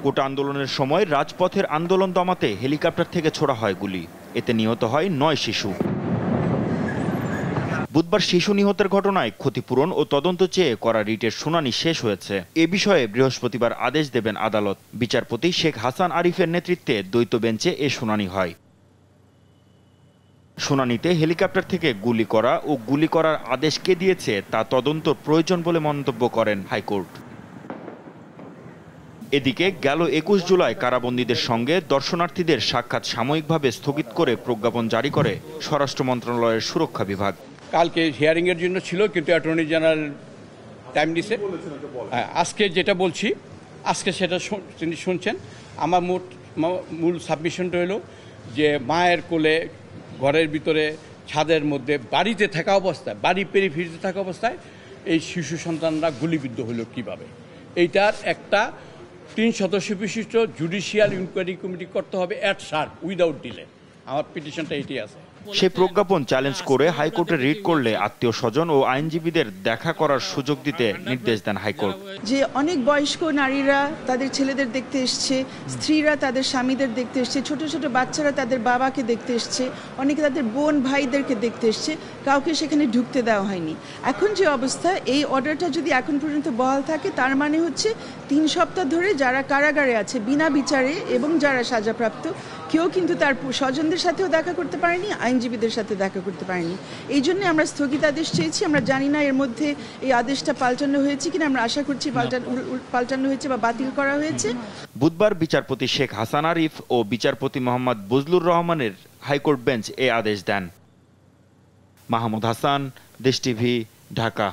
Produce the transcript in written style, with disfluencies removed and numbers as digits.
কোটা আন্দোলনের সময় রাজপথের আন্দোলন দমাতে হেলিকপ্টার থেকে ছোড়া হয় গুলি, এতে নিহত হয় ৯ শিশু। বুধবার শিশু নিহতের ঘটনায় ক্ষতিপূরণ ও তদন্ত চেয়ে করা রিটের শুনানি শেষ হয়েছে। এ বিষয়ে বৃহস্পতিবার আদেশ দেবেন আদালত। বিচারপতি শেখ হাসান আরিফের নেতৃত্বে দ্বৈত বেঞ্চে এ শুনানি হয়। শুনানিতে হেলিকপ্টার থেকে গুলি করা ও গুলি করার আদেশ কে দিয়েছে তা তদন্ত প্রয়োজন বলে মন্তব্য করেন হাইকোর্ট। এদিকে গেল ২১ জুলাই কারাবন্দীদের সঙ্গে দর্শনার্থীদের সাক্ষাৎ সাময়িকভাবে স্থগিত করে প্রজ্ঞাপন জারি করে স্বরাষ্ট্র মন্ত্রণালয়ের সুরক্ষা বিভাগ। কালকে হিয়ারিং এর জন্য ছিল, কিন্তু অ্যাটর্নি জেনারেল টাইম দিছে। আজকে যেটা বলছি, আজকে সেটা তিনি শুনছেন। আমার মূল সাবমিশনটা হলো যে মায়ের কোলে, ঘরের ভিতরে, ছাদের মধ্যে, বাড়িতে থাকা অবস্থায়, বাড়ি পেরিফেরিতে থাকা অবস্থায় এই শিশু সন্তানরা গুলিবিদ্ধ হলো কিভাবে, এইটার একটা ৩ সদস্য বিশিষ্ট জুডিশিয়াল ইনকোয়ারি কমিটি করতে হবে অ্যাট শার্প, উইদাউট ডিলে। আমার পিটিশনটা এটি আছে। সেই প্রজ্ঞাপন চ্যালেঞ্জ করে হাইকোর্টে রিট করলে আত্মীয় স্বজন ও আইনজীবীদের দেখা করার সুযোগ দিতে নির্দেশ দেন হাইকোর্ট। যে অনেক বয়স্ক নারীরা তাদের ছেলেদের দেখতে এসছে, স্ত্রীরা তাদের স্বামীদের দেখতে এসছে, ছোট ছোট বাচ্চারা তাদের বাবাকে দেখতে এসছে, অনেকে তাদের বোন ভাইদেরকে দেখতে এসছে, কাউকে সেখানে ঢুকতে দেওয়া হয়নি। এখন যে অবস্থা, এই অর্ডারটা যদি এখন পর্যন্ত বহাল থাকে, তার মানে হচ্ছে ৩ সপ্তাহ ধরে যারা কারাগারে আছে বিনা বিচারে এবং যারা সাজাপ্রাপ্ত, কেউ কিন্তু তার স্বজনদের সাথেও দেখা করতে পারেনি, আইনজীবীদের সাথে দেখা করতে পারেনি। এই জন্য আমরা স্থগিতাদেশ চেয়েছি। আমরা জানি না এর মধ্যে এই আদেশটা পাল্টানো হয়েছে কিনা, আমরা আশা করছি পাল্টানো হয়েছে বা বাতিল করা হয়েছে। বুধবার বিচারপতি শেখ হাসান আরিফ ও বিচারপতি মোহাম্মদ বজলুর রহমানের হাইকোর্ট বেঞ্চ এ আদেশ দেন। মাহমুদ হাসান, দেশ টিভি, ঢাকা।